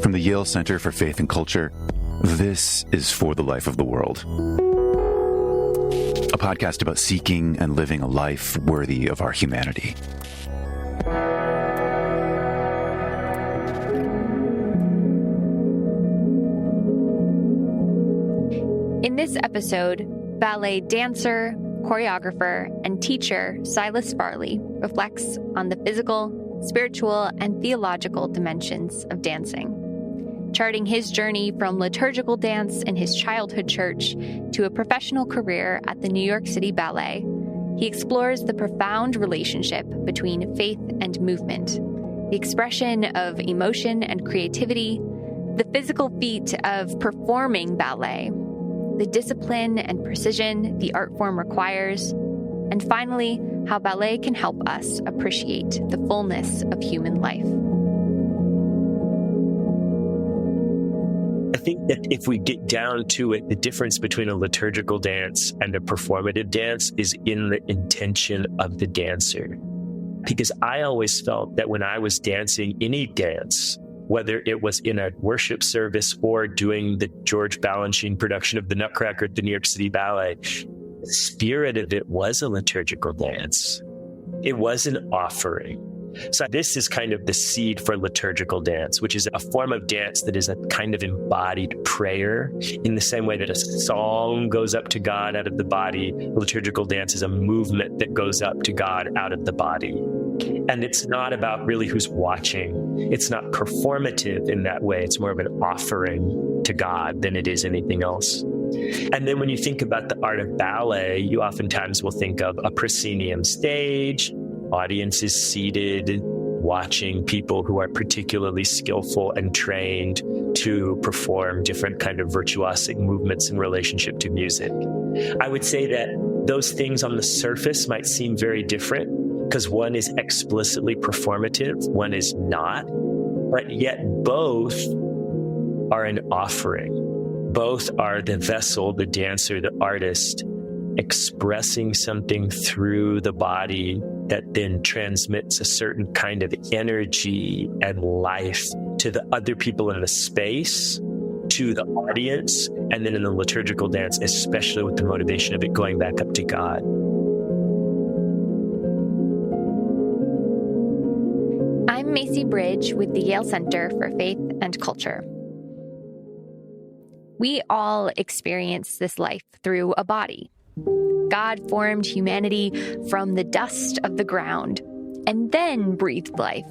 From the Yale Center for Faith and Culture, this is For the Life of the World, a podcast about seeking and living a life worthy of our humanity. In this episode, ballet dancer, choreographer, and teacher Silas Farley reflects on the physical, spiritual, and theological dimensions of dancing, charting his journey from liturgical dance in his childhood church to a professional career at the New York City Ballet. He explores the profound relationship between faith and movement, the expression of emotion and creativity, the physical feat of performing ballet, the discipline and precision the art form requires, and finally, how ballet can help us appreciate the fullness of human life. I think that if we get down to it, the difference between a liturgical dance and a performative dance is in the intention of the dancer. Because I always felt that when I was dancing any dance, whether it was in a worship service or doing the George Balanchine production of The Nutcracker at the New York City Ballet, the spirit of it was a liturgical dance. It was an offering. So this is kind of the seed for liturgical dance, which is a form of dance that is a kind of embodied prayer. In the same way that a song goes up to God out of the body, liturgical dance is a movement that goes up to God out of the body. And it's not about really who's watching. It's not performative in that way. It's more of an offering to God than it is anything else. And then when you think about the art of ballet, you oftentimes will think of a proscenium stage, audiences seated, watching people who are particularly skillful and trained to perform different kind of virtuosic movements in relationship to music. I would say that those things on the surface might seem very different because one is explicitly performative, one is not, but yet both are an offering. Both are the vessel, the dancer, the artist, expressing something through the body that then transmits a certain kind of energy and life to the other people in the space, to the audience, and then in the liturgical dance, especially with the motivation of it going back up to God. I'm Macy Bridge with the Yale Center for Faith and Culture. We all experience this life through a body. God formed humanity from the dust of the ground and then breathed life.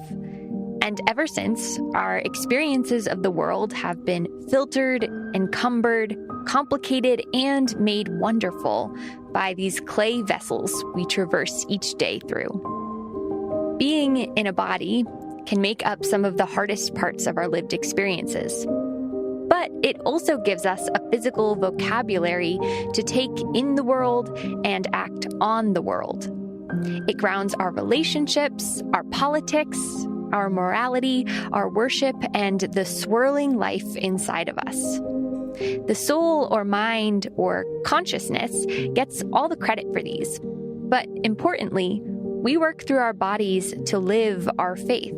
And ever since, our experiences of the world have been filtered, encumbered, complicated, and made wonderful by these clay vessels we traverse each day through. Being in a body can make up some of the hardest parts of our lived experiences. But it also gives us a physical vocabulary to take in the world and act on the world. It grounds our relationships, our politics, our morality, our worship, and the swirling life inside of us. The soul or mind or consciousness gets all the credit for these. But importantly, we work through our bodies to live our faith.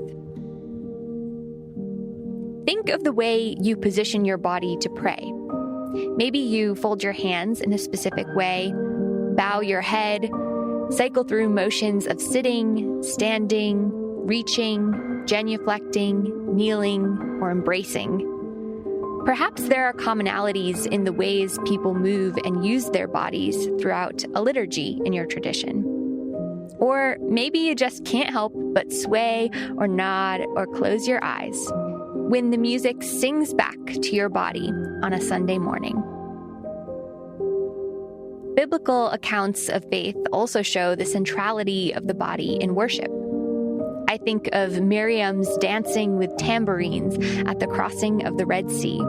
Think of the way you position your body to pray. Maybe you fold your hands in a specific way, bow your head, cycle through motions of sitting, standing, reaching, genuflecting, kneeling, or embracing. Perhaps there are commonalities in the ways people move and use their bodies throughout a liturgy in your tradition. Or maybe you just can't help but sway or nod or close your eyes when the music sings back to your body on a Sunday morning. Biblical accounts of faith also show the centrality of the body in worship. I think of Miriam's dancing with tambourines at the crossing of the Red Sea,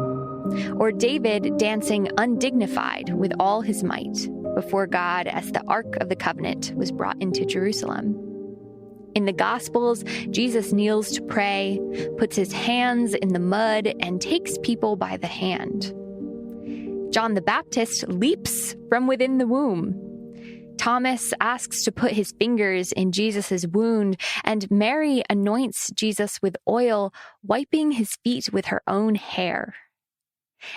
or David dancing undignified with all his might before God as the Ark of the Covenant was brought into Jerusalem. In the Gospels, Jesus kneels to pray, puts his hands in the mud, and takes people by the hand. John the Baptist leaps from within the womb. Thomas asks to put his fingers in Jesus' wound, and Mary anoints Jesus with oil, wiping his feet with her own hair.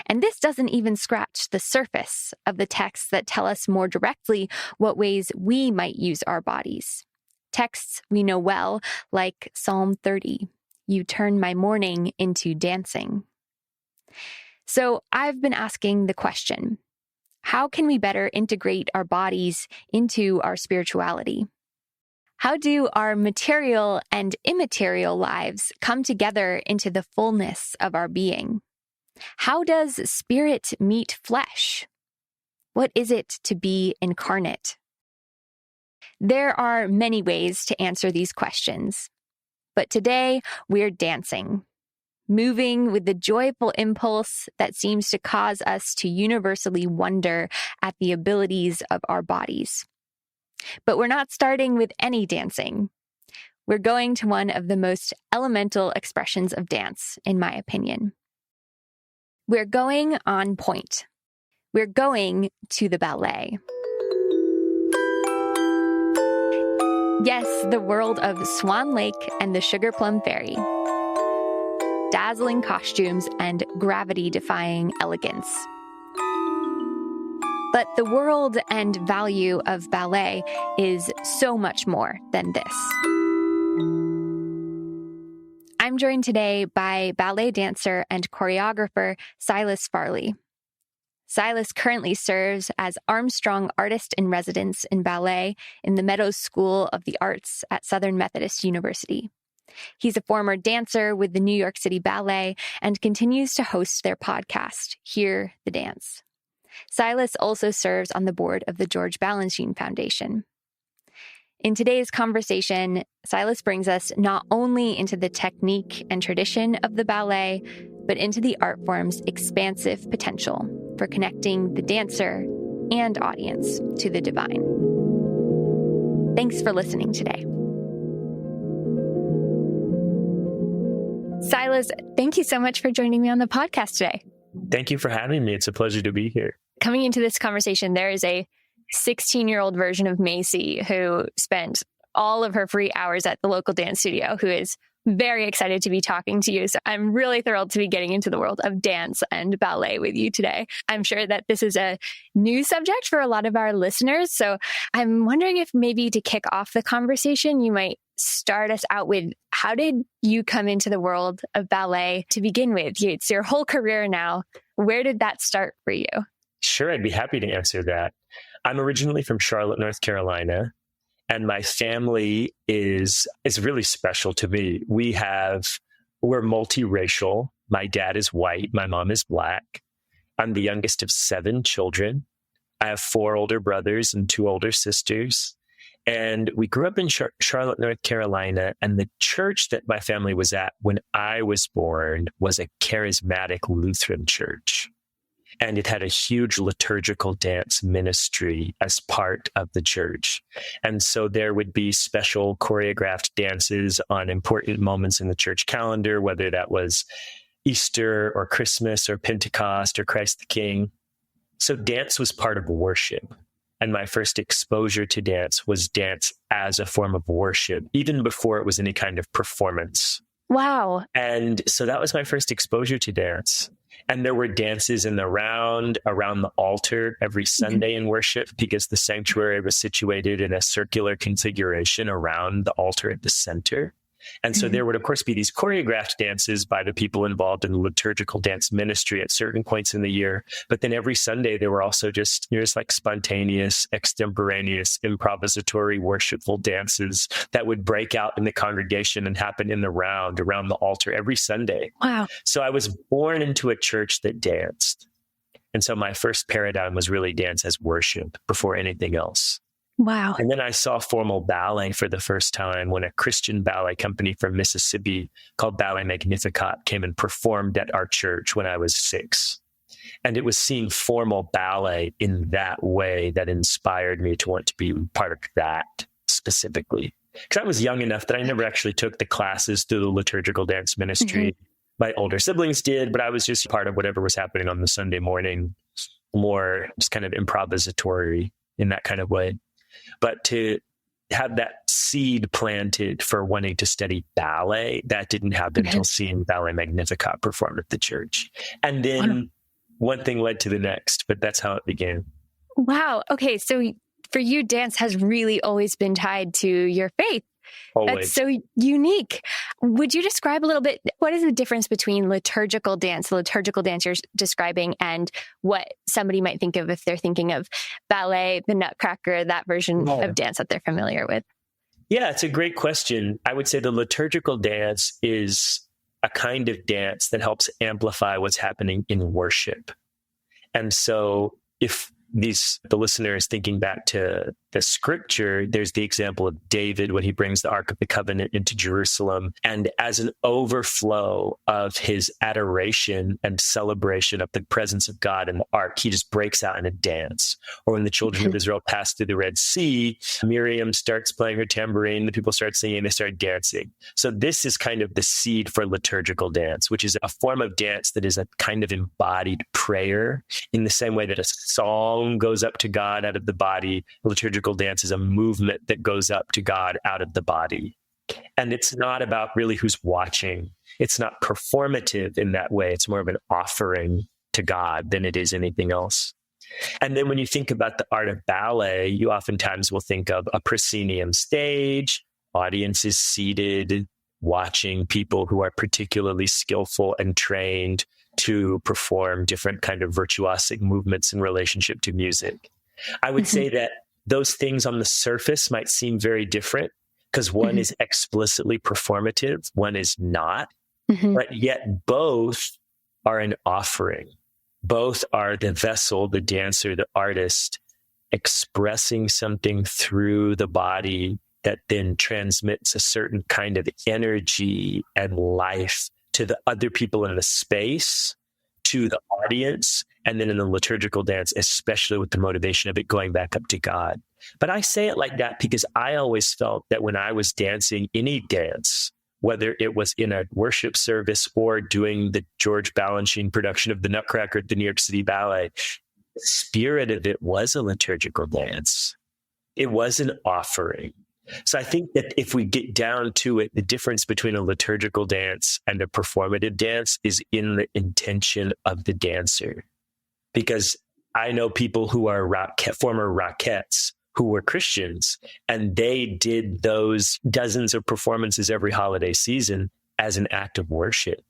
And this doesn't even scratch the surface of the texts that tell us more directly what ways we might use our bodies. Texts we know well, like Psalm 30, "You turn my mourning into dancing." So I've been asking the question, how can we better integrate our bodies into our spirituality? How do our material and immaterial lives come together into the fullness of our being? How does spirit meet flesh? What is it to be incarnate? There are many ways to answer these questions, but today we're dancing, moving with the joyful impulse that seems to cause us to universally wonder at the abilities of our bodies. But we're not starting with any dancing. We're going to one of the most elemental expressions of dance, in my opinion. We're going on point. We're going to the ballet. Yes, the world of Swan Lake and the Sugar Plum Fairy. Dazzling costumes and gravity-defying elegance. But the world and value of ballet is so much more than this. I'm joined today by ballet dancer and choreographer Silas Farley. Silas currently serves as Armstrong Artist in Residence in Ballet in the Meadows School of the Arts at Southern Methodist University. He's a former dancer with the New York City Ballet and continues to host their podcast, Hear the Dance. Silas also serves on the board of the George Balanchine Foundation. In today's conversation, Silas brings us not only into the technique and tradition of the ballet, but into the art form's expansive potential for connecting the dancer and audience to the divine. Thanks for listening today. Silas, thank you so much for joining me on the podcast today. Thank you for having me. It's a pleasure to be here. Coming into this conversation, there is a 16-year-old version of Macy who spent all of her free hours at the local dance studio, who is very excited to be talking to you. So I'm really thrilled to be getting into the world of dance and ballet with you today. I'm sure that this is a new subject for a lot of our listeners. So I'm wondering if maybe to kick off the conversation, you might start us out with, how did you come into the world of ballet to begin with? It's your whole career now. Where did that start for you? Sure, I'd be happy to answer that. I'm originally from Charlotte, North Carolina, and my family is really special to me. We're multiracial. My dad is white. My mom is black. I'm the youngest of 7 children. I have 4 older brothers and 2 older sisters. And we grew up in Charlotte, North Carolina, and the church that my family was at when I was born was a charismatic Lutheran church. And it had a huge liturgical dance ministry as part of the church. And so there would be special choreographed dances on important moments in the church calendar, whether that was Easter or Christmas or Pentecost or Christ the King. So dance was part of worship. And my first exposure to dance was dance as a form of worship, even before it was any kind of performance. Wow. And so that was my first exposure to dance. And there were dances in the round around the altar every Sunday in worship, because the sanctuary was situated in a circular configuration around the altar at the center. And so there would, of course, be these choreographed dances by the people involved in the liturgical dance ministry at certain points in the year. But then every Sunday, there were also just like spontaneous, extemporaneous, improvisatory, worshipful dances that would break out in the congregation and happen in the round around the altar every Sunday. Wow. So I was born into a church that danced. And so my first paradigm was really dance as worship before anything else. Wow. And then I saw formal ballet for the first time when a Christian ballet company from Mississippi called Ballet Magnificat came and performed at our church when I was 6. And it was seeing formal ballet in that way that inspired me to want to be part of that specifically. Because I was young enough that I never actually took the classes through the liturgical dance ministry. My older siblings did, but I was just part of whatever was happening on the Sunday morning, more just kind of improvisatory in that kind of way. But to have that seed planted for wanting to study ballet, that didn't happen until seeing Ballet Magnificat perform at the church. And then one thing led to the next, but that's how it began. Wow. Okay. So for you, dance has really always been tied to your faith. Always. That's so unique. Would you describe a little bit, what is the difference between liturgical dance, the liturgical dance you're describing, and what somebody might think of if they're thinking of ballet, the Nutcracker, that version of dance that they're familiar with? Yeah, it's a great question. I would say the liturgical dance is a kind of dance that helps amplify what's happening in worship. And so if the listener is thinking back to the scripture, there's the example of David when he brings the Ark of the Covenant into Jerusalem. And as an overflow of his adoration and celebration of the presence of God in the Ark, he just breaks out in a dance. Or when the children of Israel passed through the Red Sea, Miriam starts playing her tambourine, the people start singing, they start dancing. So this is kind of the seed for liturgical dance, which is a form of dance that is a kind of embodied prayer in the same way that a song goes up to God out of the body. Liturgical dance is a movement that goes up to God out of the body. And it's not about really who's watching. It's not performative in that way. It's more of an offering to God than it is anything else. And then when you think about the art of ballet, you oftentimes will think of a proscenium stage, audiences seated, watching people who are particularly skillful and trained to perform different kind of virtuosic movements in relationship to music. I would say that those things on the surface might seem very different because one is explicitly performative, one is not, but yet both are an offering. Both are the vessel, the dancer, the artist, expressing something through the body that then transmits a certain kind of energy and life to the other people in the space, to the audience, and then in the liturgical dance, especially with the motivation of it going back up to God. But I say it like that because I always felt that when I was dancing any dance, whether it was in a worship service or doing the George Balanchine production of the Nutcracker at the New York City Ballet, the spirit of it was a liturgical dance. It was an offering. So I think that if we get down to it, the difference between a liturgical dance and a performative dance is in the intention of the dancer. Because I know people who are former Rockettes who were Christians, and they did those dozens of performances every holiday season as an act of worship.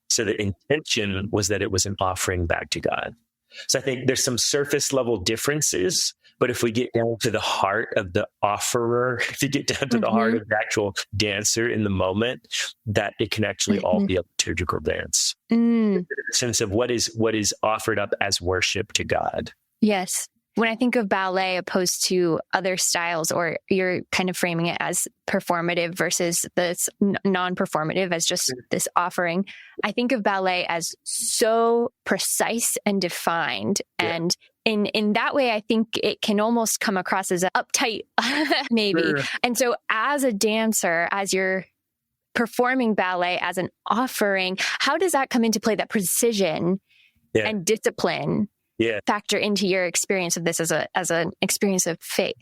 So the intention was that it was an offering back to God. So I think there's some surface level differences, but if we get down to the heart of the offerer, if you get down to the heart of the actual dancer in the moment, that it can actually all be a liturgical dance. The sense of what is offered up as worship to God. Yes. When I think of ballet opposed to other styles, or you're kind of framing it as performative versus this non-performative as just this offering, I think of ballet as so precise and defined. Yeah. And in that way, I think it can almost come across as uptight, maybe. Sure. And so as a dancer, as you're performing ballet as an offering, how does that come into play, that precision and discipline? Factor into your experience of this as an experience of faith?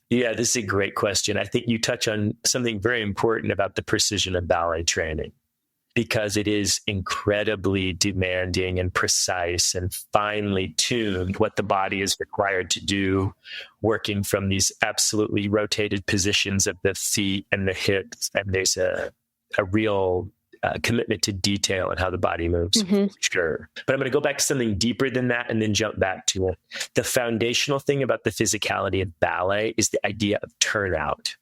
Yeah, this is a great question. I think you touch on something very important about the precision of ballet training, because it is incredibly demanding and precise and finely tuned what the body is required to do, working from these absolutely rotated positions of the feet and the hips. And there's a real commitment to detail and how the body moves. Sure. But I'm going to go back to something deeper than that and then jump back to it. The foundational thing about the physicality of ballet is the idea of turnout.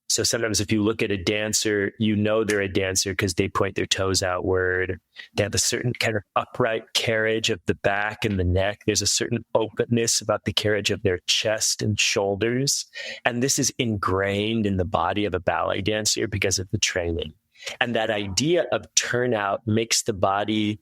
So sometimes if you look at a dancer, you know they're a dancer because they point their toes outward. They have a certain kind of upright carriage of the back and the neck. There's a certain openness about the carriage of their chest and shoulders. And this is ingrained in the body of a ballet dancer because of the training. And that idea of turnout makes the body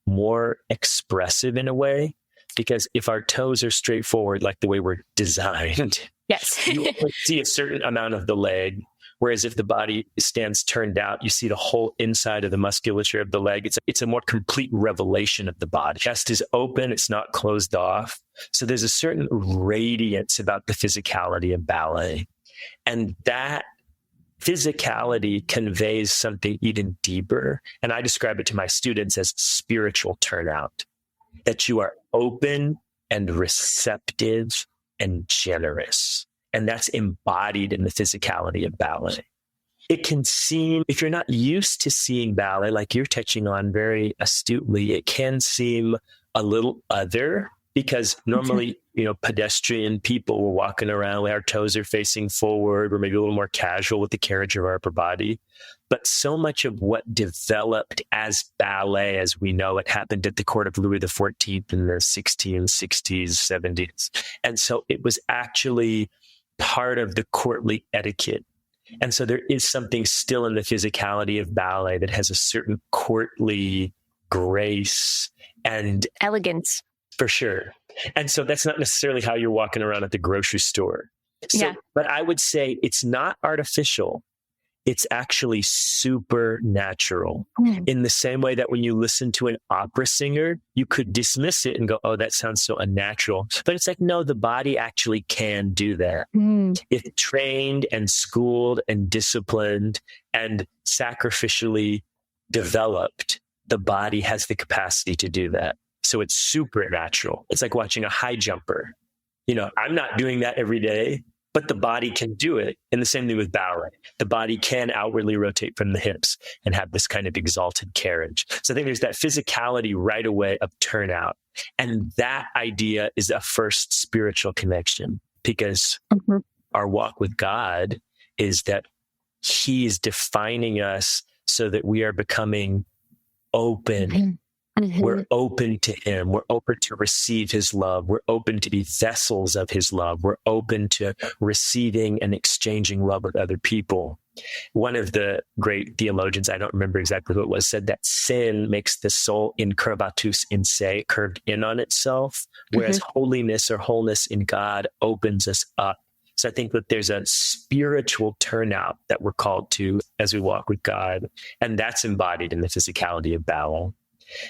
more expressive in a way, because if our toes are straightforward, like the way we're designed, yes, you only see a certain amount of the leg, Whereas if the body stands turned out, you see the whole inside of the musculature of the leg. It's a more complete revelation of the body. Chest is open. It's not closed off. So there's a certain radiance about the physicality of ballet. And that physicality conveys something even deeper. And I describe it to my students as spiritual turnout, that you are open and receptive and generous. And that's embodied in the physicality of ballet. It can seem, if you're not used to seeing ballet, like you're touching on very astutely, it can seem a little other, because normally, pedestrian people, we're walking around, our toes are facing forward, or maybe a little more casual with the carriage of our upper body. But so much of what developed as ballet, as we know it, happened at the court of Louis XIV in the 1660s, 70s. And so it was actually part of the courtly etiquette. And so there is something still in the physicality of ballet that has a certain courtly grace and elegance. For sure. And so that's not necessarily how you're walking around at the grocery store. So, But I would say it's not artificial. It's actually supernatural. In the same way that when you listen to an opera singer, you could dismiss it and go, oh, that sounds so unnatural. But it's like, no, the body actually can do that. If trained and schooled and disciplined and sacrificially developed, the body has the capacity to do that. So it's supernatural. It's like watching a high jumper. I'm not doing that every day, but the body can do it. And the same thing with ballet. The body can outwardly rotate from the hips and have this kind of exalted carriage. So I think there's that physicality right away of turnout. And that idea is a first spiritual connection, because our walk with God is that He is defining us so that we are becoming open. We're open to Him. We're open to receive His love. We're open to be vessels of His love. We're open to receiving and exchanging love with other people. One of the great theologians, I don't remember exactly who it was, said that sin makes the soul incurvatus in se, curved in on itself, whereas holiness or wholeness in God opens us up. So I think that there's a spiritual turnout that we're called to as we walk with God, and that's embodied in the physicality of ballet.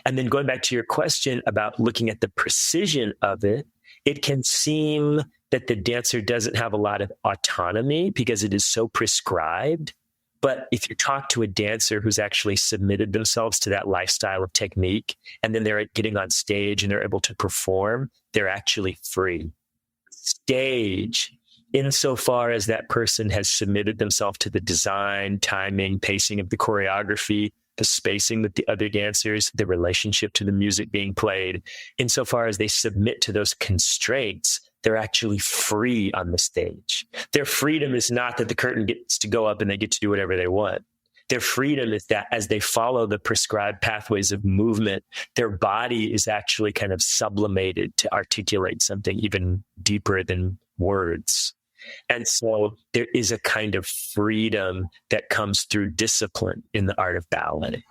And then going back to your question about looking at the precision of it, it can seem that the dancer doesn't have a lot of autonomy because it is so prescribed. But if you talk to a dancer who's actually submitted themselves to that lifestyle of technique, and then they're getting on stage and they're able to perform, they're actually free. Stage, insofar as that person has submitted themselves to the design, timing, pacing of the choreography, the spacing with the other dancers, the relationship to the music being played, insofar as they submit to those constraints, they're actually free on the stage. Their freedom is not that the curtain gets to go up and they get to do whatever they want. Their freedom is that as they follow the prescribed pathways of movement, their body is actually kind of sublimated to articulate something even deeper than words. And so there is a kind of freedom that comes through discipline in the art of ballet.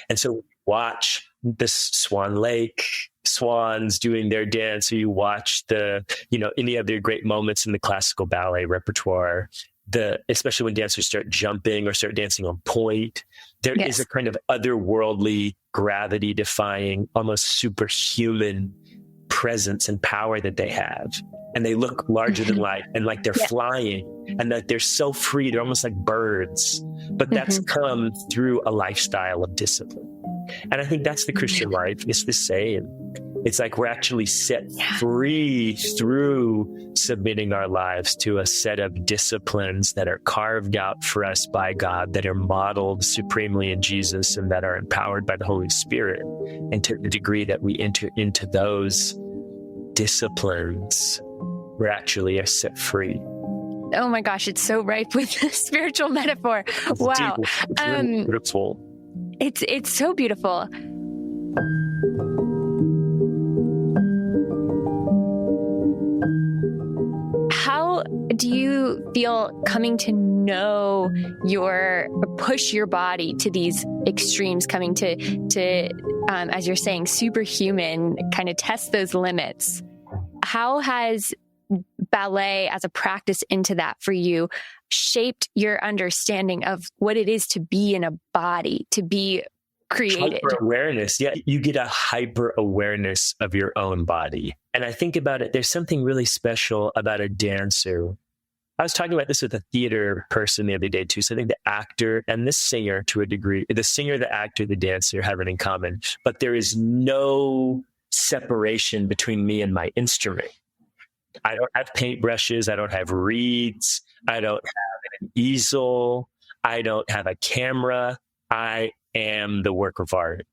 And so watch the Swan Lake swans doing their dance, or you watch any other great moments in the classical ballet repertoire, especially when dancers start jumping or start dancing on point, there is a kind of otherworldly, gravity-defying, almost superhuman presence and power that they have. And they look larger than life, and like they're flying, and that they're so free. They're almost like birds. But that's come through a lifestyle of discipline. And I think that's the Christian life. It's the same. It's like we're actually set free through submitting our lives to a set of disciplines that are carved out for us by God, that are modeled supremely in Jesus, and that are empowered by the Holy Spirit. And to the degree that we enter into those disciplines, we're actually set free. Oh my gosh, it's so ripe with spiritual metaphor. Wow. It's really beautiful. It's so beautiful. How do you feel coming to know push your body to these extremes, coming to as you're saying, superhuman, kind of test those limits? How has ballet as a practice into that for you shaped your understanding of what it is to be in a body, to be created? Hyper awareness. Yeah, you get a hyper awareness of your own body. And I think about it, there's something really special about a dancer. I was talking about this with a theater person the other day too. So I think the actor and the singer, to a degree, the singer, the actor, the dancer have it in common, but there is no separation between me and my instrument. I don't have paintbrushes. I don't have reeds. I don't have an easel. I don't have a camera. I am the work of art.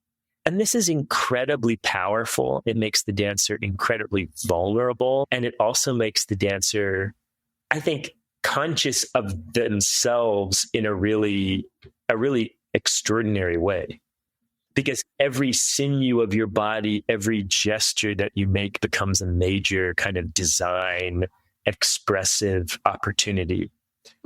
And this is incredibly powerful. It makes the dancer incredibly vulnerable. And it also makes the dancer, I think, conscious of themselves in a really extraordinary way. Because every sinew of your body, every gesture that you make becomes a major kind of design, expressive opportunity.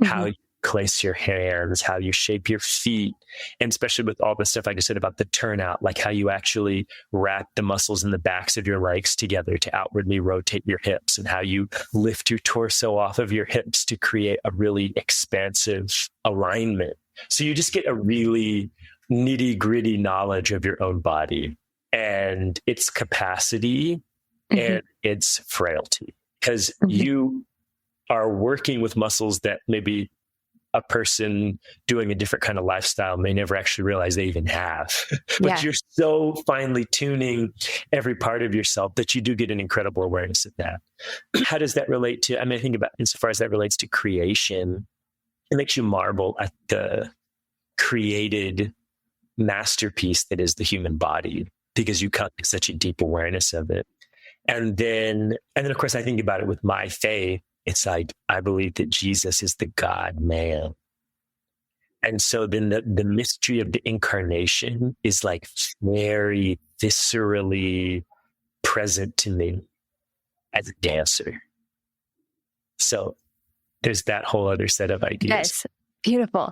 Mm-hmm. How you place your hands, how you shape your feet, and especially with all the stuff I just said about the turnout, like how you actually wrap the muscles in the backs of your legs together to outwardly rotate your hips, and how you lift your torso off of your hips to create a really expansive alignment. So you just get a really nitty-gritty knowledge of your own body and its capacity and its frailty, because you are working with muscles that maybe a person doing a different kind of lifestyle may never actually realize they even have. But you're so finely tuning every part of yourself that you do get an incredible awareness of that. How does that relate to, I mean, I think about insofar as that relates to creation, it makes you marvel at the created masterpiece that is the human body, because you come to such a deep awareness of it. And then of course, I think about it with my faith. It's like, I believe that Jesus is the God man. And so then the mystery of the incarnation is like very viscerally present to me as a dancer. So there's that whole other set of ideas. Yes. Beautiful.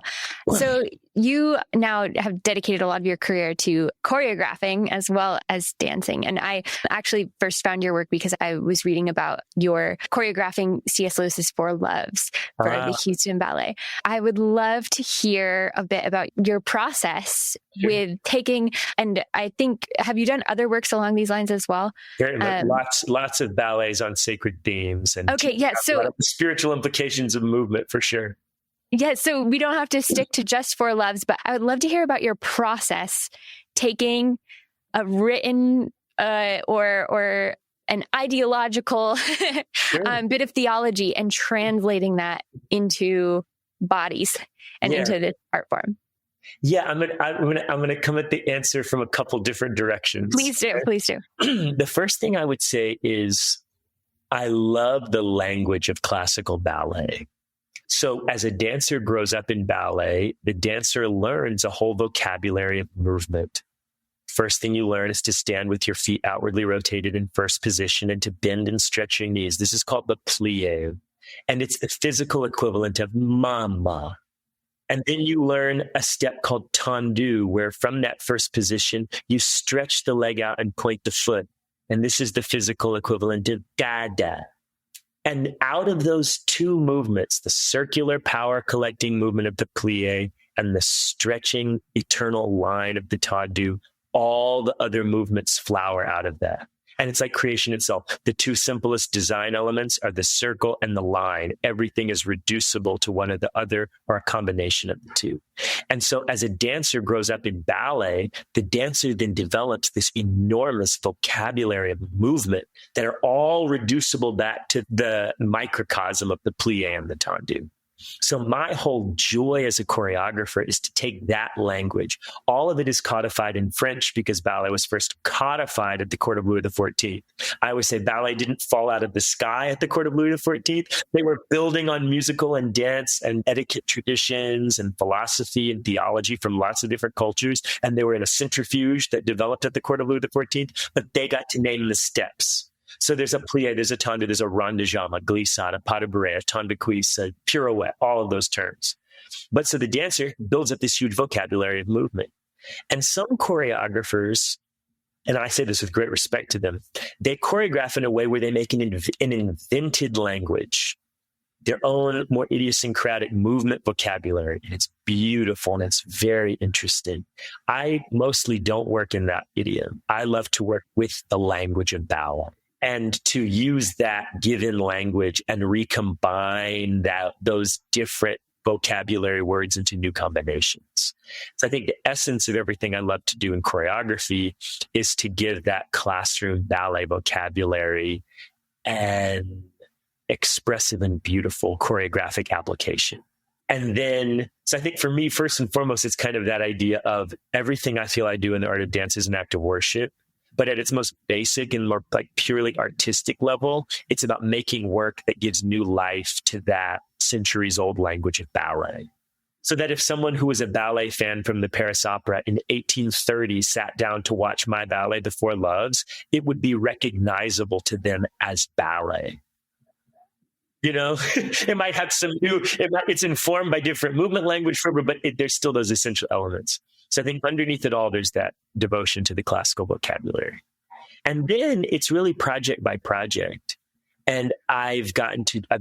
So you now have dedicated a lot of your career to choreographing as well as dancing. And I actually first found your work because I was reading about your choreographing C.S. Lewis's Four Loves for the Houston Ballet. I would love to hear a bit about your process with taking, and I think, have you done other works along these lines as well? Lots of ballets on sacred themes. And so the spiritual implications of movement for sure. Yeah, so we don't have to stick to just Four Loves, but I would love to hear about your process taking a written or an ideological bit of theology and translating that into bodies and into this art form. Yeah, I'm gonna come at the answer from a couple different directions. Please do. The first thing I would say is I love the language of classical ballet. So as a dancer grows up in ballet, the dancer learns a whole vocabulary of movement. First thing you learn is to stand with your feet outwardly rotated in first position and to bend and stretch your knees. This is called the plie. And it's the physical equivalent of mama. And then you learn a step called tendu, where from that first position, you stretch the leg out and point the foot. And this is the physical equivalent of dada. And out of those two movements, the circular power collecting movement of the plie and the stretching eternal line of the tendu, all the other movements flower out of that. And it's like creation itself. The two simplest design elements are the circle and the line. Everything is reducible to one or the other or a combination of the two. And so as a dancer grows up in ballet, the dancer then develops this enormous vocabulary of movement that are all reducible back to the microcosm of the plie and the tendu. So my whole joy as a choreographer is to take that language. All of it is codified in French because ballet was first codified at the court of Louis XIV. I always say ballet didn't fall out of the sky at the court of Louis XIV. They were building on musical and dance and etiquette traditions and philosophy and theology from lots of different cultures. And they were in a centrifuge that developed at the court of Louis XIV, but they got to name the steps. So there's a plie, there's a tendu, there's a rond de jambe, a glissade, a pas de bourrée, a temps de cuisse, a pirouette, all of those terms. But so the dancer builds up this huge vocabulary of movement. And some choreographers, and I say this with great respect to them, they choreograph in a way where they make an invented language. their own more idiosyncratic movement vocabulary. And it's beautiful and it's very interesting. I mostly don't work in that idiom. I love to work with the language of ballet and to use that given language and recombine those different vocabulary words into new combinations. So I think the essence of everything I love to do in choreography is to give that classroom ballet vocabulary and expressive and beautiful choreographic application. And then, so I think for me, first and foremost, it's kind of that idea of everything I feel I do in the art of dance is an act of worship. But at its most basic and more like purely artistic level, it's about making work that gives new life to that centuries old language of ballet. So that if someone who was a ballet fan from the Paris Opera in 1830 sat down to watch my ballet, The Four Loves, it would be recognizable to them as ballet. You know, it might have some new, it's informed by different movement language, but there's still those essential elements. So I think underneath it all, there's that devotion to the classical vocabulary. And then it's really project by project. And I've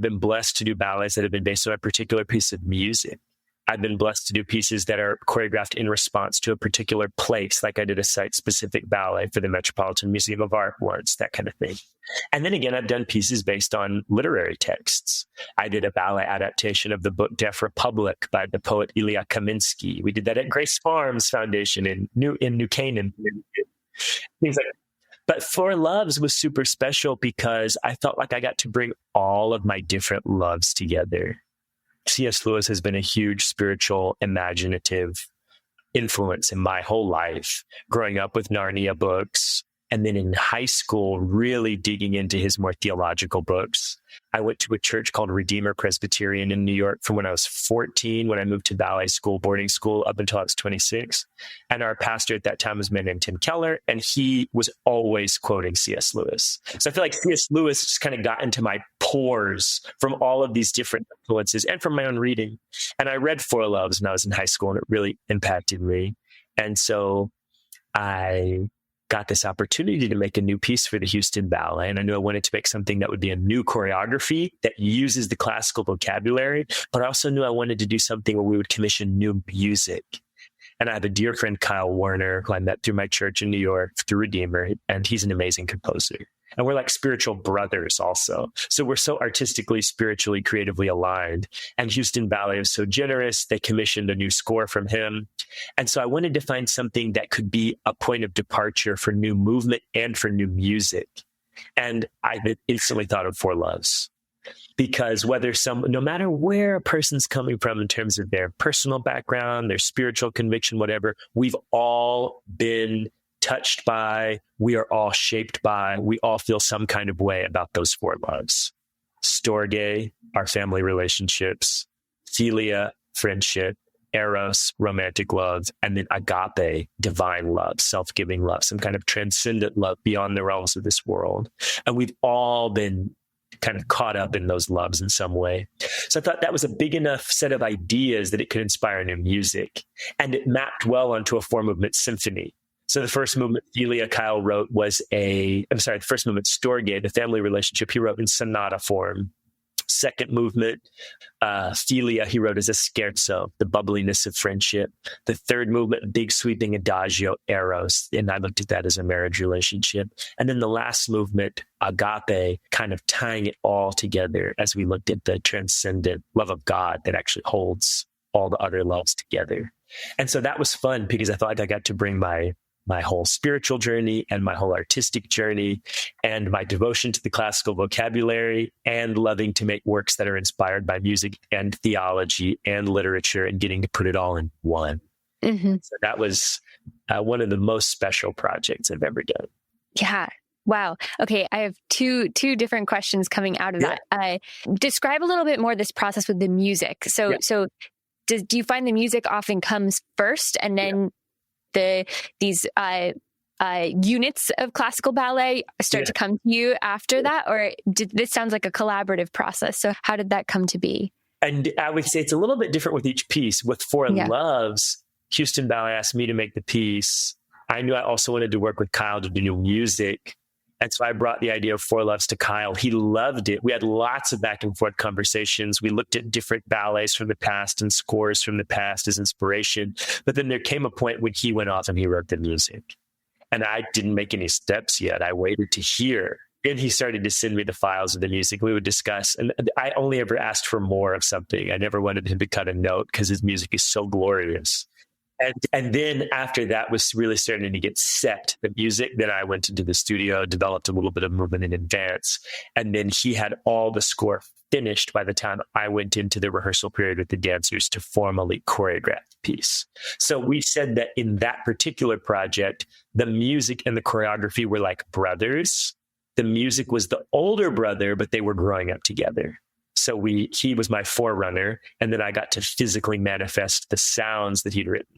been blessed to do ballets that have been based on a particular piece of music. I've been blessed to do pieces that are choreographed in response to a particular place, like I did a site-specific ballet for the Metropolitan Museum of Art once, that kind of thing. And then again, I've done pieces based on literary texts. I did a ballet adaptation of the book Deaf Republic by the poet Ilya Kaminsky. We did that at Grace Farms Foundation in New Canaan. Things like that. But Four Loves was super special because I felt like I got to bring all of my different loves together. C.S. Lewis has been a huge spiritual, imaginative influence in my whole life, growing up with Narnia books, and then in high school, really digging into his more theological books. I went to a church called Redeemer Presbyterian in New York from when I was 14, when I moved to ballet school, boarding school, up until I was 26. And our pastor at that time was a man named Tim Keller, and he was always quoting C.S. Lewis. So I feel like C.S. Lewis just kind of got into my pores from all of these different influences and from my own reading. And I read Four Loves when I was in high school, and it really impacted me. And so I got this opportunity to make a new piece for the Houston Ballet. And I knew I wanted to make something that would be a new choreography that uses the classical vocabulary, but I also knew I wanted to do something where we would commission new music. And I have a dear friend, Kyle Warner, who I met through my church in New York, through Redeemer, and he's an amazing composer. And we're like spiritual brothers also. So we're so artistically, spiritually, creatively aligned. And Houston Ballet is so generous. They commissioned a new score from him. And so I wanted to find something that could be a point of departure for new movement and for new music. And I instantly thought of Four Loves. Because no matter where a person's coming from in terms of their personal background, their spiritual conviction, whatever, we've all been touched by, we are all shaped by, we all feel some kind of way about those four loves. Storge, our family relationships, philia, friendship, eros, romantic love, and then agape, divine love, self-giving love, some kind of transcendent love beyond the realms of this world. And we've all been kind of caught up in those loves in some way. So I thought that was a big enough set of ideas that it could inspire new music. And it mapped well onto a four movement symphony. So the first movement Philia Kyle wrote the first movement Storge, the family relationship, he wrote in sonata form. Second movement, Philia, he wrote as a scherzo, the bubbliness of friendship. The third movement, big sweeping adagio, eros, and I looked at that as a marriage relationship. And then the last movement, agape, kind of tying it all together as we looked at the transcendent love of God that actually holds all the other loves together. And so that was fun because I felt like I got to bring my whole spiritual journey and my whole artistic journey and my devotion to the classical vocabulary and loving to make works that are inspired by music and theology and literature and getting to put it all in one. Mm-hmm. So that was one of the most special projects I've ever done. Yeah. Wow. Okay. I have two different questions coming out of that. Describe a little bit more this process with the music. So do you find the music often comes first and then these units of classical ballet start to come to you after that? Or this sounds like a collaborative process. So how did that come to be? And I would say it's a little bit different with each piece. With Four Loves, Houston Ballet asked me to make the piece. I knew I also wanted to work with Kyle to do new music. And so I brought the idea of Four Loves to Kyle. He loved it. We had lots of back and forth conversations. We looked at different ballets from the past and scores from the past as inspiration. But then there came a point when he went off and he wrote the music. And I didn't make any steps yet. I waited to hear. And he started to send me the files of the music. We would discuss. And I only ever asked for more of something. I never wanted him to cut a note because his music is so glorious. And then after that was really starting to get set, the music, then I went into the studio, developed a little bit of movement in advance. And then he had all the score finished by the time I went into the rehearsal period with the dancers to formally choreograph the piece. So we said that in that particular project, the music and the choreography were like brothers. The music was the older brother, but they were growing up together. So he was my forerunner, and then I got to physically manifest the sounds that he'd written.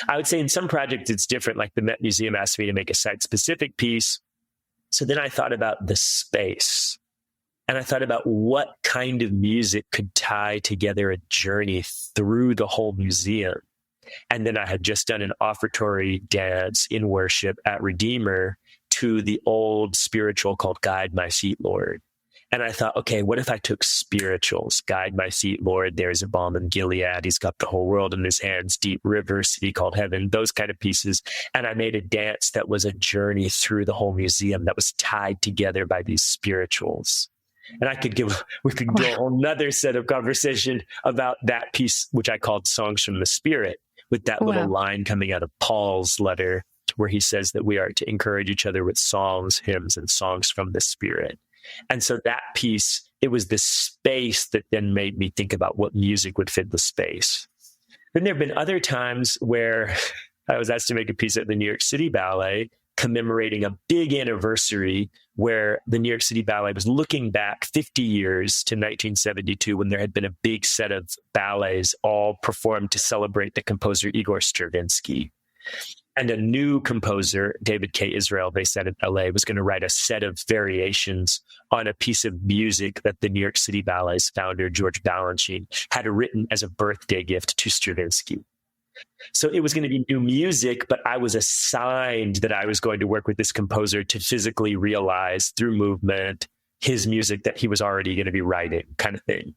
I would say in some projects it's different, like the Met Museum asked me to make a site-specific piece. So then I thought about the space, and I thought about what kind of music could tie together a journey through the whole museum. And then I had just done an offertory dance in worship at Redeemer to the old spiritual called Guide My Feet, Lord. And I thought, okay, what if I took spirituals? Guide my feet, Lord. There's a balm in Gilead. He's got the whole world in his hands. Deep river, city called heaven, those kind of pieces. And I made a dance that was a journey through the whole museum that was tied together by these spirituals. And we could go a whole nother set of conversation about that piece, which I called Songs from the Spirit, with that little line coming out of Paul's letter where he says that we are to encourage each other with psalms, hymns, and songs from the Spirit. And so that piece, it was this space that then made me think about what music would fit the space. Then there have been other times where I was asked to make a piece at the New York City Ballet commemorating a big anniversary where the New York City Ballet was looking back 50 years to 1972 when there had been a big set of ballets all performed to celebrate the composer Igor Stravinsky. And a new composer, David K. Israel, based out of LA, was going to write a set of variations on a piece of music that the New York City Ballet's founder, George Balanchine, had written as a birthday gift to Stravinsky. So it was going to be new music, but I was assigned that I was going to work with this composer to physically realize through movement his music that he was already going to be writing, kind of thing.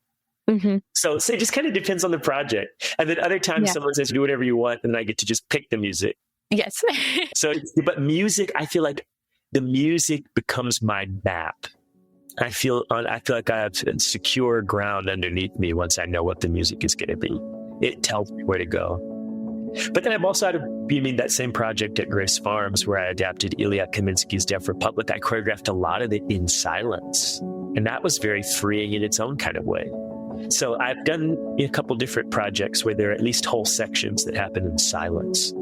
Mm-hmm. So it just kind of depends on the project. And then other times someone says, do whatever you want, and then I get to just pick the music. Yes. But music, I feel like the music becomes my map. I feel like I have secure ground underneath me once I know what the music is going to be. It tells me where to go. But then I've also had that same project at Grace Farms where I adapted Ilya Kaminsky's Deaf Republic. I choreographed a lot of it in silence. And that was very freeing in its own kind of way. So I've done a couple different projects where there are at least whole sections that happen in silence.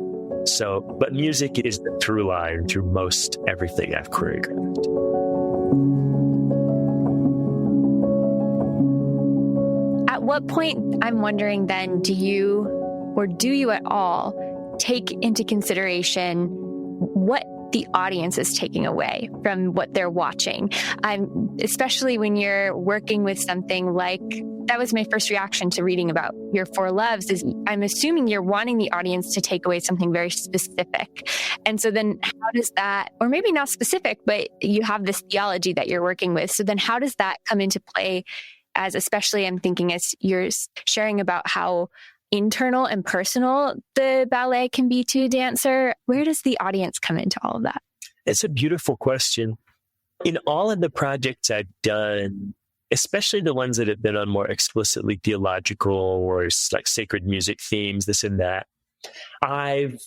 But music is the through line through most everything I've choreographed. At what point, I'm wondering then, do you at all take into consideration what the audience is taking away from what they're watching? Especially when you're working with something like, that was my first reaction to reading about your Four Loves, is I'm assuming you're wanting the audience to take away something very specific. And so then how does that, or maybe not specific, but you have this theology that you're working with. So then how does that come into play, as especially I'm thinking as you're sharing about how internal and personal the ballet can be to a dancer? Where does the audience come into all of that? It's a beautiful question. In all of the projects I've done, especially the ones that have been on more explicitly theological or like sacred music themes, this and that, I've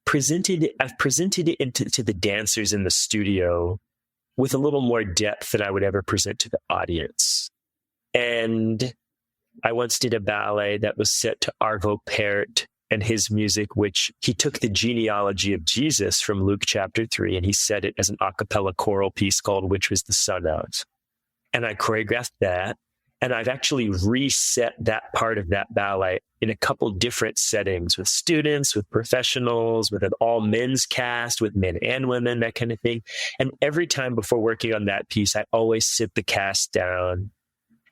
presented it to the dancers in the studio with a little more depth than I would ever present to the audience. And I once did a ballet that was set to Arvo Pärt and his music, which he took the genealogy of Jesus from Luke chapter 3, and he set it as an a cappella choral piece called Which Was the Son Of? And I choreographed that. And I've actually reset that part of that ballet in a couple different settings with students, with professionals, with an all men's cast, with men and women, that kind of thing. And every time before working on that piece, I always sit the cast down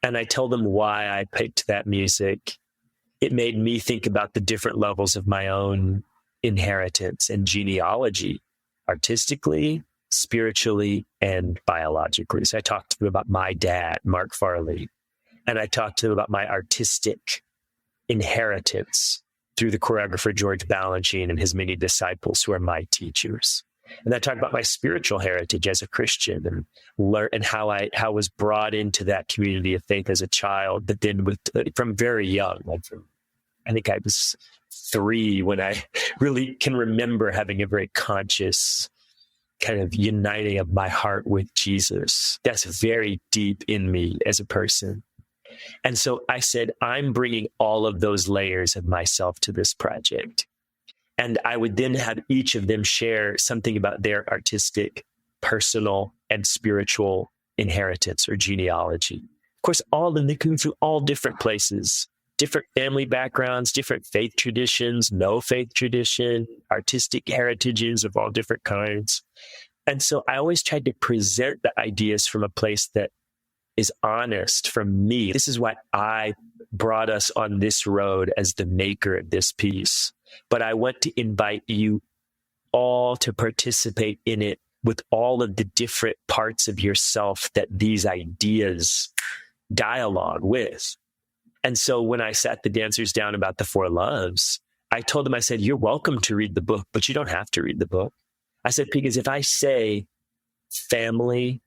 and I tell them why I picked that music. It made me think about the different levels of my own inheritance and genealogy, artistically, spiritually and biologically. So I talked to them about my dad, Mark Farley, and I talked to them about my artistic inheritance through the choreographer George Balanchine and his many disciples who are my teachers. And I talked about my spiritual heritage as a Christian and how I was brought into that community of faith as a child, but then from very young, I think I was 3 when I really can remember having a very conscious kind of uniting of my heart with Jesus. That's very deep in me as a person. And so I said, I'm bringing all of those layers of myself to this project. And I would then have each of them share something about their artistic, personal, and spiritual inheritance or genealogy. Of course, all of them come from all different places, different family backgrounds, different faith traditions, no faith tradition, artistic heritages of all different kinds. And so I always tried to present the ideas from a place that is honest from me. This is why I brought us on this road as the maker of this piece. But I want to invite you all to participate in it with all of the different parts of yourself that these ideas dialogue with. And so when I sat the dancers down about the 4 loves, I told them, I said, you're welcome to read the book, but you don't have to read the book. I said, because if I say family,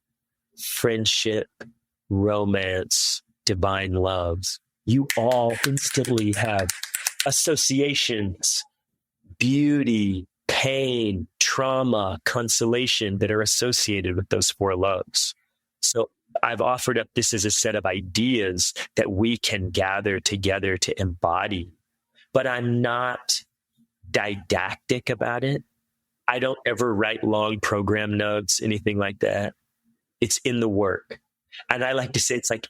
friendship, romance, divine loves, you all instantly have associations, beauty, pain, trauma, consolation that are associated with those 4 loves. So I've offered up this as a set of ideas that we can gather together to embody, but I'm not didactic about it. I don't ever write long program notes, anything like that. It's in the work. And I like to say, it's like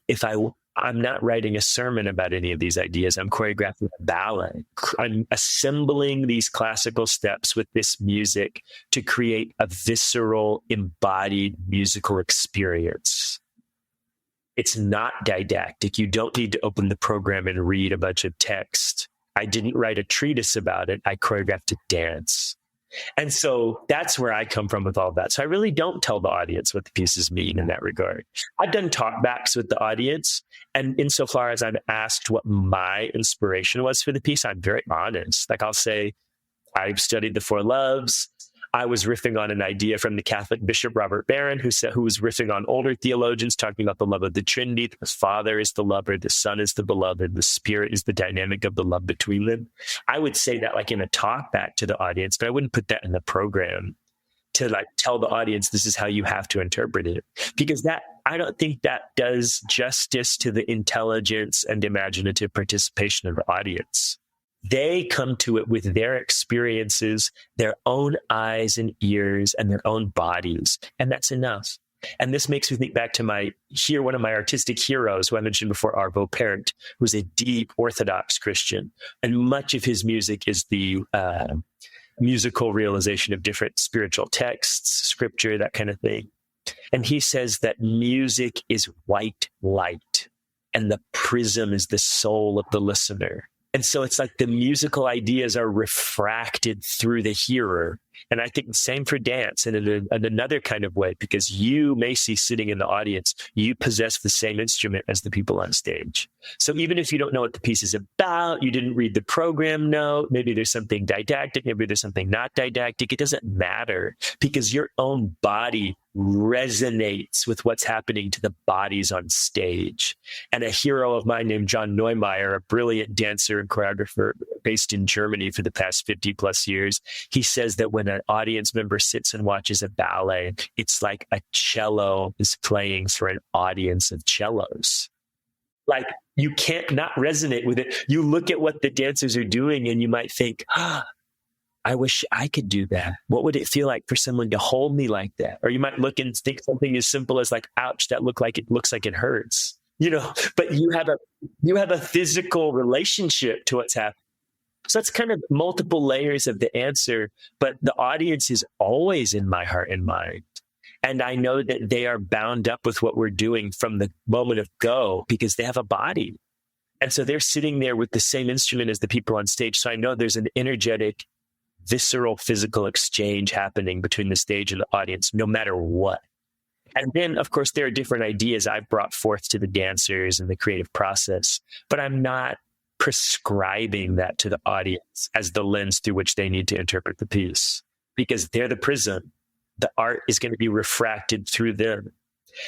I'm not writing a sermon about any of these ideas. I'm choreographing a ballet. I'm assembling these classical steps with this music to create a visceral, embodied musical experience. It's not didactic. You don't need to open the program and read a bunch of text. I didn't write a treatise about it. I choreographed a dance. And so that's where I come from with all that. So I really don't tell the audience what the pieces mean in that regard. I've done talkbacks with the audience. And insofar as I'm asked what my inspiration was for the piece, I'm very honest. Like I'll say, I've studied the 4 loves. I was riffing on an idea from the Catholic Bishop Robert Barron, who was riffing on older theologians, talking about the love of the Trinity. The Father is the lover, the Son is the beloved, the Spirit is the dynamic of the love between them. I would say that like in a talk back to the audience, but I wouldn't put that in the program to like tell the audience this is how you have to interpret it. Because I don't think that does justice to the intelligence and imaginative participation of the audience. They come to it with their experiences, their own eyes and ears, and their own bodies. And that's enough. And this makes me think back to one of my artistic heroes, who I mentioned before, Arvo Pärt, who's a deep Orthodox Christian. And much of his music is the musical realization of different spiritual texts, scripture, that kind of thing. And he says that music is white light, and the prism is the soul of the listener. And so it's like the musical ideas are refracted through the hearer. And I think the same for dance and in another kind of way, because you, Macy, sitting in the audience, you possess the same instrument as the people on stage. So even if you don't know what the piece is about, you didn't read the program note, maybe there's something didactic, maybe there's something not didactic, it doesn't matter, because your own body resonates with what's happening to the bodies on stage. And a hero of mine named John Neumeier, a brilliant dancer and choreographer based in Germany for the past 50 plus years, he says that when an audience member sits and watches a ballet, it's like a cello is playing for an audience of cellos. Like you can't not resonate with it. You look at what the dancers are doing and you might think, I wish I could do that. What would it feel like for someone to hold me like that? Or you might look and think something as simple as like, ouch, that looks like it hurts. But you have a physical relationship to what's happening. So it's kind of multiple layers of the answer, but the audience is always in my heart and mind. And I know that they are bound up with what we're doing from the moment of go because they have a body. And so they're sitting there with the same instrument as the people on stage. So I know there's an energetic visceral physical exchange happening between the stage and the audience, no matter what. And then, of course, there are different ideas I've brought forth to the dancers and the creative process, but I'm not prescribing that to the audience as the lens through which they need to interpret the piece, because they're the prism. The art is going to be refracted through them.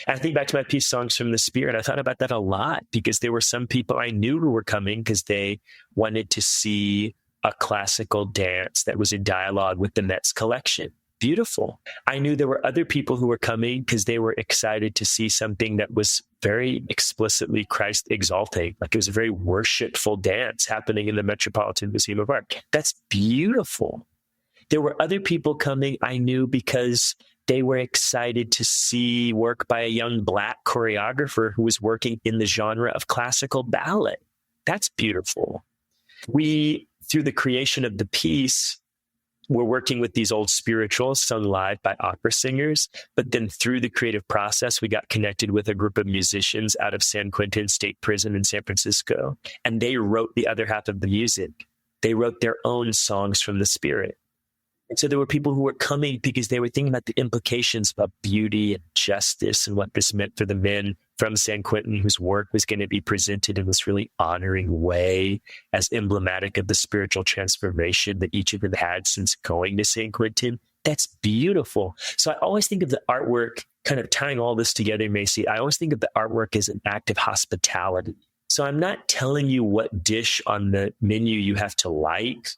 And I think back to my piece, Songs from the Spirit. I thought about that a lot because there were some people I knew who were coming because they wanted to see a classical dance that was in dialogue with the Met's collection. Beautiful. I knew there were other people who were coming because they were excited to see something that was very explicitly Christ exalting. Like it was a very worshipful dance happening in the Metropolitan Museum of Art. That's beautiful. There were other people coming I knew because they were excited to see work by a young Black choreographer who was working in the genre of classical ballet. That's beautiful. We, through the creation of the piece, we're working with these old spirituals sung live by opera singers, but then through the creative process, we got connected with a group of musicians out of San Quentin State Prison in San Francisco, and they wrote the other half of the music. They wrote their own songs from the Spirit. And so there were people who were coming because they were thinking about the implications about beauty and justice and what this meant for the men from San Quentin whose work was going to be presented in this really honoring way as emblematic of the spiritual transformation that each of them had since going to San Quentin. That's beautiful. So I always think of the artwork, kind of tying all this together, Macy, I always think of the artwork as an act of hospitality. So I'm not telling you what dish on the menu you have to like.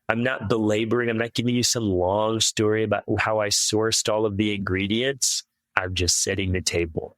I'm not belaboring. I'm not giving you some long story about how I sourced all of the ingredients. I'm just setting the table.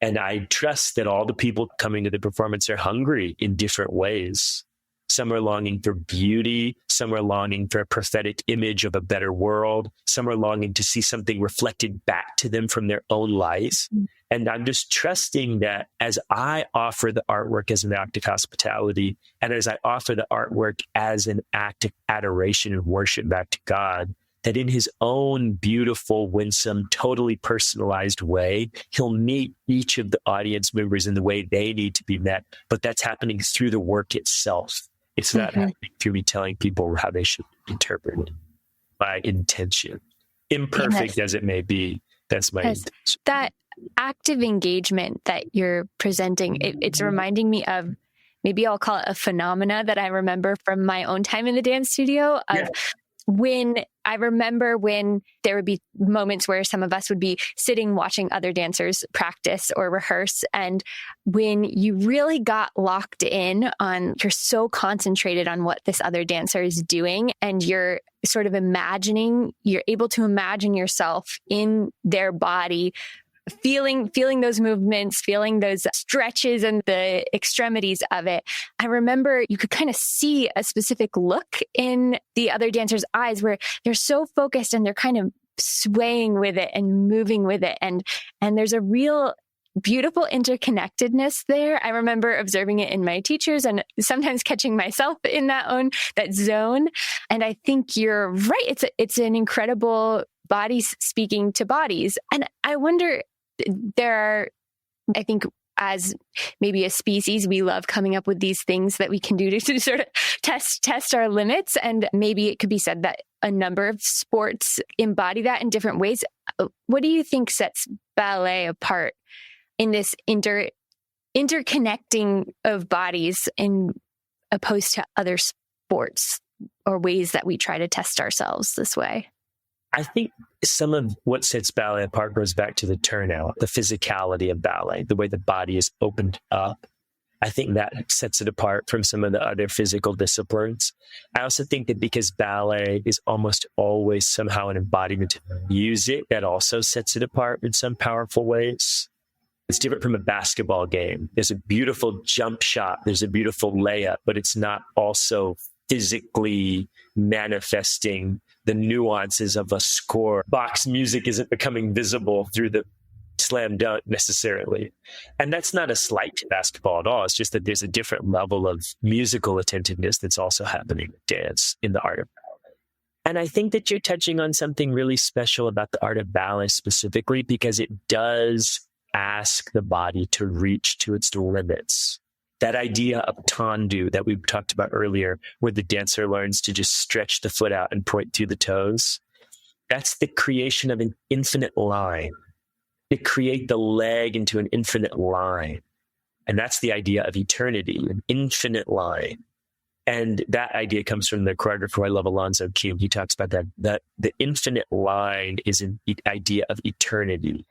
And I trust that all the people coming to the performance are hungry in different ways. Some are longing for beauty. Some are longing for a prophetic image of a better world. Some are longing to see something reflected back to them from their own lives. And I'm just trusting that as I offer the artwork as an act of hospitality, and as I offer the artwork as an act of adoration and worship back to God, that in his own beautiful, winsome, totally personalized way, he'll meet each of the audience members in the way they need to be met. But that's happening through the work itself. It's not happening through me telling people how they should interpret it. My intention, imperfect as it may be, that's my intention. That active engagement that you're presenting, it's reminding me of, maybe I'll call it a phenomena that I remember from my own time in the dance studio of when I remember when there would be moments where some of us would be sitting watching other dancers practice or rehearse. And when you really got locked in on, you're so concentrated on what this other dancer is doing, and you're sort of imagining, you're able to imagine yourself in their body, feeling those movements, feeling those stretches and the extremities of it. I remember you could kind of see a specific look in the other dancer's eyes where they're so focused and they're kind of swaying with it and moving with it. And there's a real beautiful interconnectedness there. I remember observing it in my teachers and sometimes catching myself in that zone. And I think you're right. It's an incredible bodies speaking to bodies. And I wonder, I think as maybe a species, we love coming up with these things that we can do to sort of test our limits. And maybe it could be said that a number of sports embody that in different ways. What do you think sets ballet apart in this interconnecting of bodies in opposed to other sports or ways that we try to test ourselves this way? I think some of what sets ballet apart goes back to the turnout, the physicality of ballet, the way the body is opened up. I think that sets it apart from some of the other physical disciplines. I also think that because ballet is almost always somehow an embodiment of music, that also sets it apart in some powerful ways. It's different from a basketball game. There's a beautiful jump shot, there's a beautiful layup, but it's not also physically manifesting the nuances of a score. Box music isn't becoming visible through the slam dunk necessarily. And that's not a slight to basketball at all. It's just that there's a different level of musical attentiveness that's also happening with dance in the art of ballet. And I think that you're touching on something really special about the art of ballet specifically, because it does ask the body to reach to its limits. That idea of tandu that we talked about earlier, where the dancer learns to just stretch the foot out and point through the toes, that's the creation of an infinite line. To create the leg into an infinite line. And that's the idea of eternity, an infinite line. And that idea comes from the choreographer I love, Alonzo Q. He talks about that the infinite line is an idea of eternity.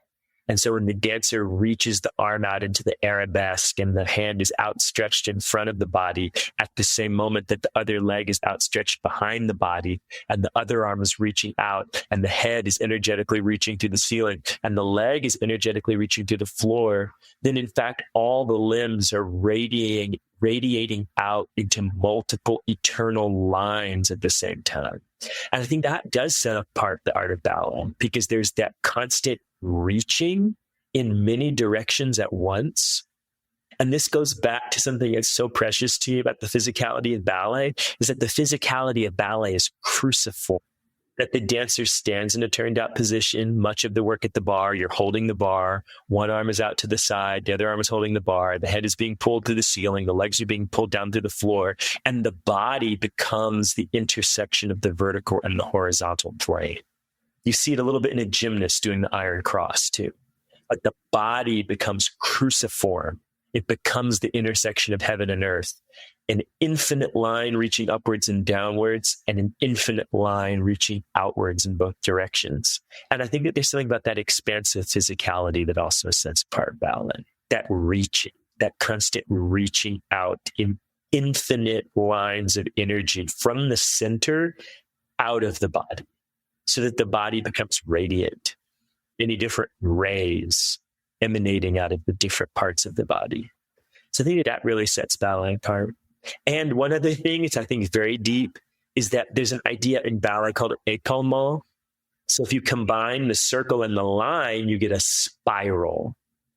And so when the dancer reaches the arm out into the arabesque and the hand is outstretched in front of the body at the same moment that the other leg is outstretched behind the body and the other arm is reaching out and the head is energetically reaching through the ceiling and the leg is energetically reaching through the floor, then in fact, all the limbs are radiating out into multiple eternal lines at the same time. And I think that does set apart the art of ballet because there's that constant reaching in many directions at once. And this goes back to something that's so precious to you about the physicality of ballet, is that the physicality of ballet is cruciform, that the dancer stands in a turned out position, much of the work at the bar, you're holding the bar, one arm is out to the side, the other arm is holding the bar, the head is being pulled to the ceiling, the legs are being pulled down to the floor, and the body becomes the intersection of the vertical and the horizontal plane. You see it a little bit in a gymnast doing the iron cross too. But the body becomes cruciform. It becomes the intersection of heaven and earth. An infinite line reaching upwards and downwards, and an infinite line reaching outwards in both directions. And I think that there's something about that expansive physicality that also sets apart ballet. That reaching, that constant reaching out in infinite lines of energy from the center out of the body, so that the body becomes radiant, many different rays emanating out of the different parts of the body. So I think that really sets ballet apart. And one other thing, I think is very deep, is that there's an idea in ballet called épaulement. So if you combine the circle and the line, you get a spiral.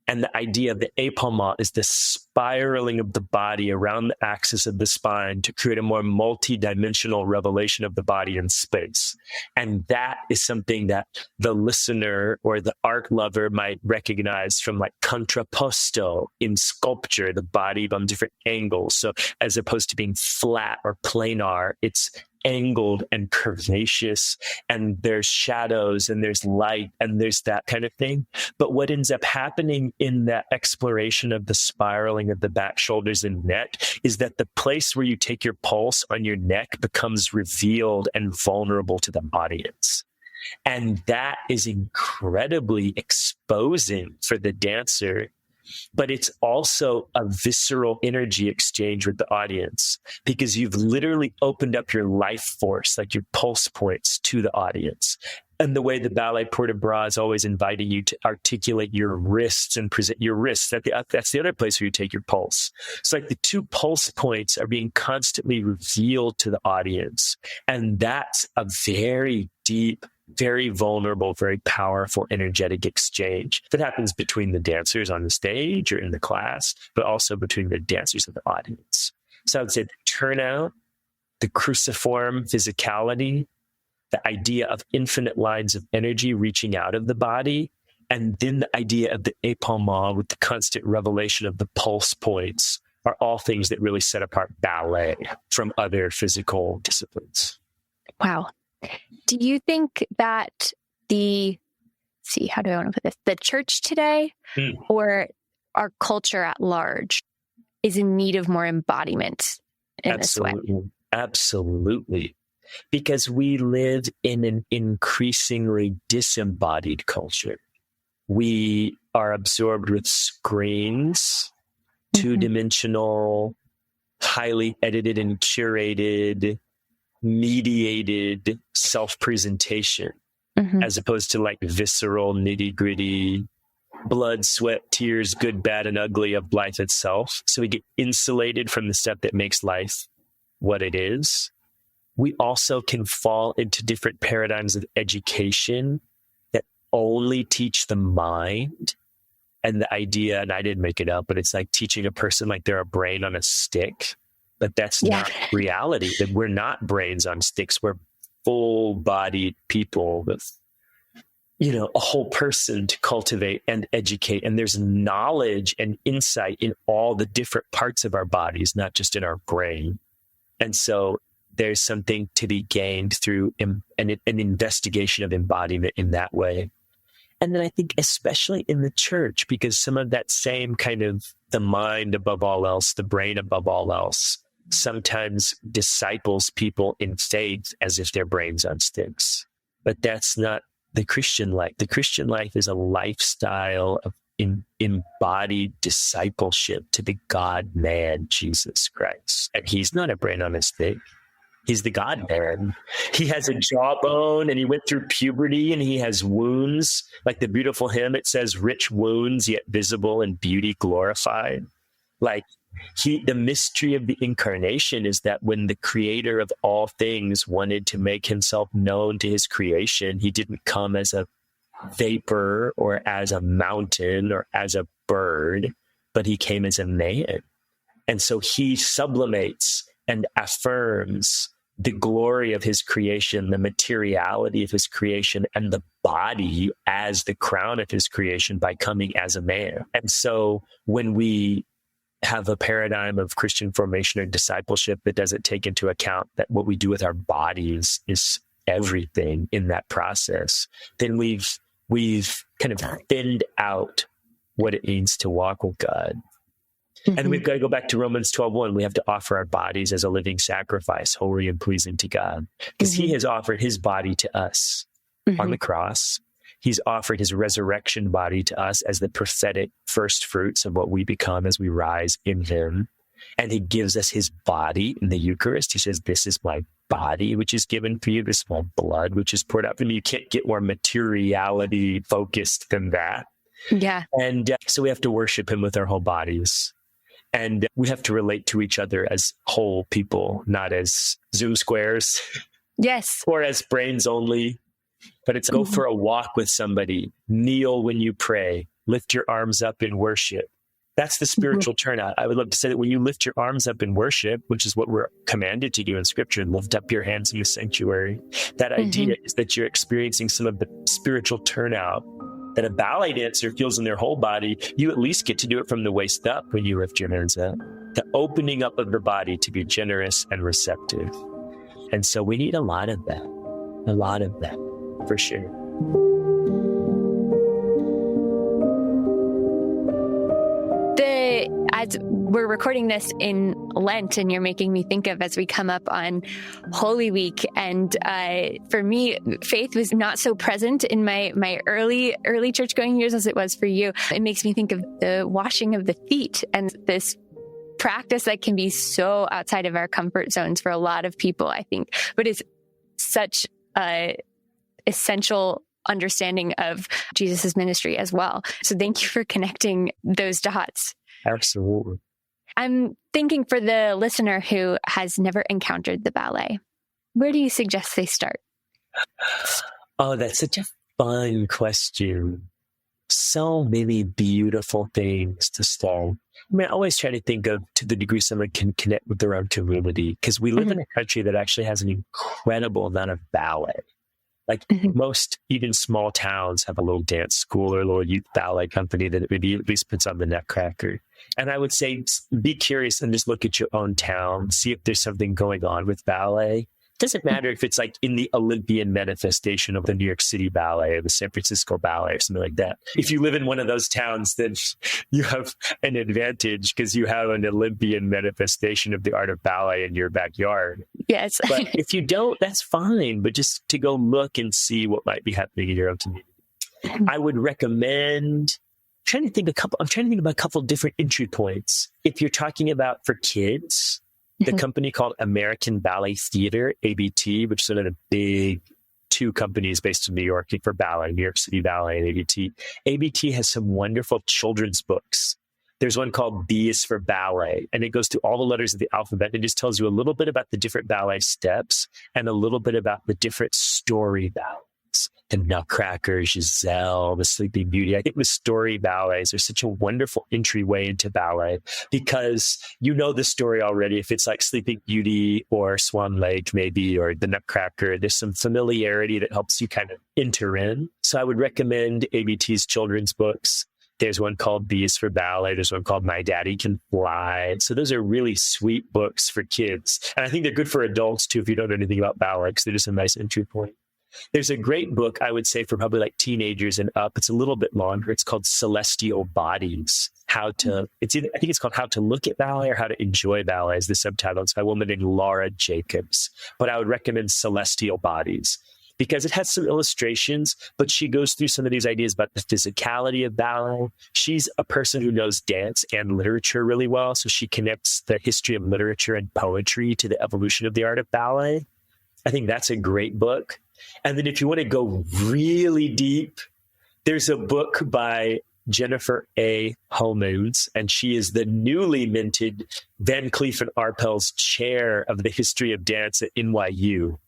And the idea of the épaulement is the spiraling of the body around the axis of the spine to create a more multi-dimensional revelation of the body in space. And that is something that the listener or the art lover might recognize from like contrapposto in sculpture, the body on different angles. So as opposed to being flat or planar, it's angled and curvaceous, and there's shadows and there's light and there's that kind of thing. But what ends up happening in that exploration of the spiraling of the back, shoulders, and neck is that the place where you take your pulse on your neck becomes revealed and vulnerable to the audience. And that is incredibly exposing for the dancer. But it's also a visceral energy exchange with the audience because you've literally opened up your life force, like your pulse points, to the audience. And the way the ballet port de bras is always inviting you to articulate your wrists and present your wrists. That's the other place where you take your pulse. It's like the two pulse points are being constantly revealed to the audience. And that's a very deep, very vulnerable, very powerful, energetic exchange that happens between the dancers on the stage or in the class, but also between the dancers and the audience. So I would say the turnout, the cruciform physicality, the idea of infinite lines of energy reaching out of the body, and then the idea of the épaulement with the constant revelation of the pulse points are all things that really set apart ballet from other physical disciplines. Wow. Do you think that the church today or our culture at large is in need of more embodiment in this way? Absolutely. Because we live in an increasingly disembodied culture. We are absorbed with screens, two-dimensional, highly edited and curated, mediated self-presentation, as opposed to like visceral, nitty-gritty, blood, sweat, tears, good, bad, and ugly of life itself. So we get insulated from the stuff that makes life what it is. We also can fall into different paradigms of education that only teach the mind. And the idea, and I didn't make it up, but it's like teaching a person like they're a brain on a stick. But that's not reality. That we're not brains on sticks. We're full-bodied people with a whole person to cultivate and educate. And there's knowledge and insight in all the different parts of our bodies, not just in our brain. And so there's something to be gained through an investigation of embodiment in that way. And then I think especially in the church, because some of that same kind of the mind above all else, the brain above all else, sometimes disciples people in faith as if they're brains on sticks. But that's not the Christian life. The Christian life is a lifestyle of embodied discipleship to the God-man, Jesus Christ. And he's not a brain on a stick. He's the God-man. He has a jawbone and he went through puberty and he has wounds. Like the beautiful hymn, it says, rich wounds, yet visible and beauty glorified. Like the mystery of the incarnation is that when the creator of all things wanted to make himself known to his creation, he didn't come as a vapor or as a mountain or as a bird, but he came as a man. And so he sublimates and affirms the glory of his creation, the materiality of his creation, and the body as the crown of his creation by coming as a man. And so when we have a paradigm of Christian formation or discipleship that doesn't take into account that what we do with our bodies is everything in that process, then we've kind of thinned out what it means to walk with God. And we've got to go back to Romans 12:1. We have to offer our bodies as a living sacrifice, holy and pleasing to God, because he has offered his body to us on the cross. He's offered his resurrection body to us as the prophetic first fruits of what we become as we rise in him. And he gives us his body in the Eucharist. He says, this is my body, which is given for you. This is my blood, which is poured out for me. You can't get more materiality focused than that. Yeah. And so we have to worship him with our whole bodies. And we have to relate to each other as whole people, not as Zoom squares. Yes. Or as brains only. But it's go for a walk with somebody, kneel when you pray, lift your arms up in worship. That's the spiritual turnout. I would love to say that when you lift your arms up in worship, which is what we're commanded to do in Scripture, lift up your hands in the sanctuary. That idea is that you're experiencing some of the spiritual turnout that a ballet dancer feels in their whole body. You at least get to do it from the waist up when you lift your hands up. The opening up of your body to be generous and receptive. And so we need a lot of that, for sure. As we're recording this in Lent, and you're making me think of as we come up on Holy Week, and for me, faith was not so present in my early church going years as it was for you. It makes me think of the washing of the feet and this practice that can be so outside of our comfort zones for a lot of people, I think, but it's such a essential understanding of Jesus's ministry as well. So thank you for connecting those dots. Absolutely. I'm thinking for the listener who has never encountered the ballet, where do you suggest they start? Oh, that's such a fun question. So many beautiful things to start. I mean, I always try to think of to the degree someone can connect with their own community, because we live in a country that actually has an incredible amount of ballet. Like most, even small towns have a little dance school or a little youth ballet company that maybe at least puts on the Nutcracker. And I would say, be curious and just look at your own town, see if there's something going on with ballet. It doesn't matter if it's like in the Olympian manifestation of the New York City Ballet or the San Francisco Ballet or something like that. If you live in one of those towns, then you have an advantage because you have an Olympian manifestation of the art of ballet in your backyard. Yes. But if you don't, that's fine. But just to go look and see what might be happening in your own community. I would recommend, I'm trying to think about a couple of different entry points. If you're talking about for kids, the company called American Ballet Theater, ABT, which is one of the big two companies based in New York for ballet, New York City Ballet and ABT. ABT has some wonderful children's books. There's one called B is for Ballet, and it goes through all the letters of the alphabet. It just tells you a little bit about the different ballet steps and a little bit about the different story ballets. the Nutcracker, Giselle, the Sleeping Beauty. I think the story ballets are such a wonderful entryway into ballet because you know the story already. If it's like Sleeping Beauty or Swan Lake, maybe, or the Nutcracker, there's some familiarity that helps you kind of enter in. So I would recommend ABT's children's books. There's one called B is for Ballet. There's one called My Daddy Can Fly. So those are really sweet books for kids. And I think they're good for adults too, if you don't know anything about ballet, because they're just a nice entry point. There's a great book, I would say, for probably like teenagers and up. It's a little bit longer. It's called Celestial Bodies. I think it's called How to Look at Ballet or How to Enjoy Ballet is the subtitle. It's by a woman named Laura Jacobs. But I would recommend Celestial Bodies, because it has some illustrations, but she goes through some of these ideas about the physicality of ballet. She's a person who knows dance and literature really well, so she connects the history of literature and poetry to the evolution of the art of ballet. I think that's a great book. And then if you want to go really deep, there's a book by Jennifer A. Holmans, and she is the newly minted Van Cleef & Arpels Chair of the History of Dance at NYU.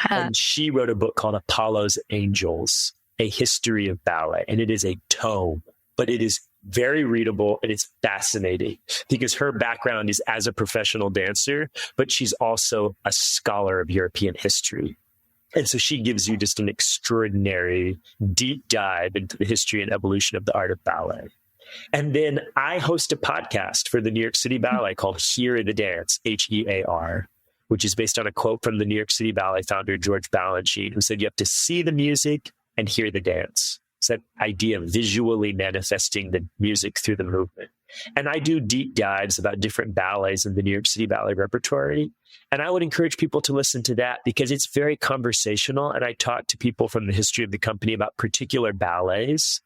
And she wrote a book called Apollo's Angels, A History of Ballet. And it is a tome, but it is very readable and it's fascinating because her background is as a professional dancer, but she's also a scholar of European history. And so she gives you just an extraordinary deep dive into the history and evolution of the art of ballet. And then I host a podcast for the New York City Ballet called Hear the Dance, HEAR, which is based on a quote from the New York City Ballet founder, George Balanchine, who said, you have to see the music and hear the dance. It's that idea of visually manifesting the music through the movement. And I do deep dives about different ballets in the New York City Ballet repertory. And I would encourage people to listen to that because it's very conversational. And I talk to people from the history of the company about particular ballets.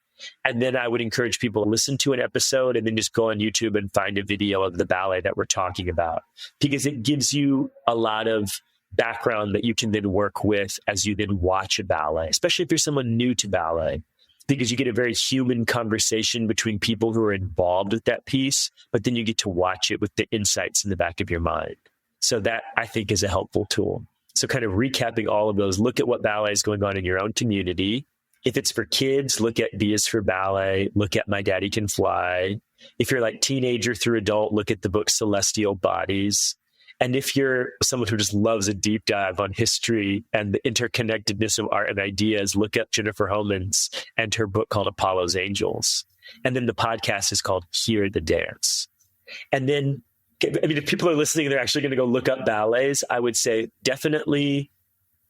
And then I would encourage people to listen to an episode and then just go on YouTube and find a video of the ballet that we're talking about, because it gives you a lot of background that you can then work with as you then watch a ballet, especially if you're someone new to ballet, because you get a very human conversation between people who are involved with that piece, but then you get to watch it with the insights in the back of your mind. So that, I think, is a helpful tool. So kind of recapping all of those, look at what ballet is going on in your own community. If it's for kids, look at B is for Ballet, look at My Daddy Can Fly. If you're like teenager through adult, look at the book Celestial Bodies. And if you're someone who just loves a deep dive on history and the interconnectedness of art and ideas, look at Jennifer Holmans and her book called Apollo's Angels. And then the podcast is called Hear the Dance. And then, I mean, if people are listening, they're actually going to go look up ballets, I would say definitely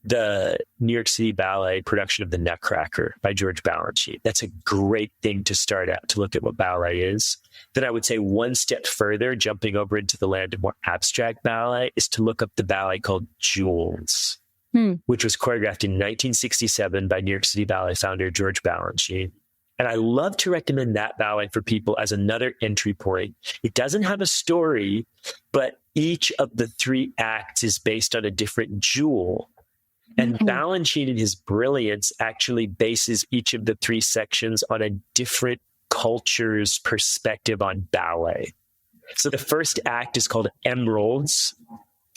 the New York City Ballet production of The Nutcracker by George Balanchine. That's a great thing to start out to look at what ballet is. Then I would say one step further, jumping over into the land of more abstract ballet, is to look up the ballet called Jules, which was choreographed in 1967 by New York City Ballet founder George Balanchine. And I love to recommend that ballet for people as another entry point. It doesn't have a story, but each of the three acts is based on a different jewel. And Balanchine, in his brilliance, actually bases each of the three sections on a different culture's perspective on ballet. So the first act is called Emeralds,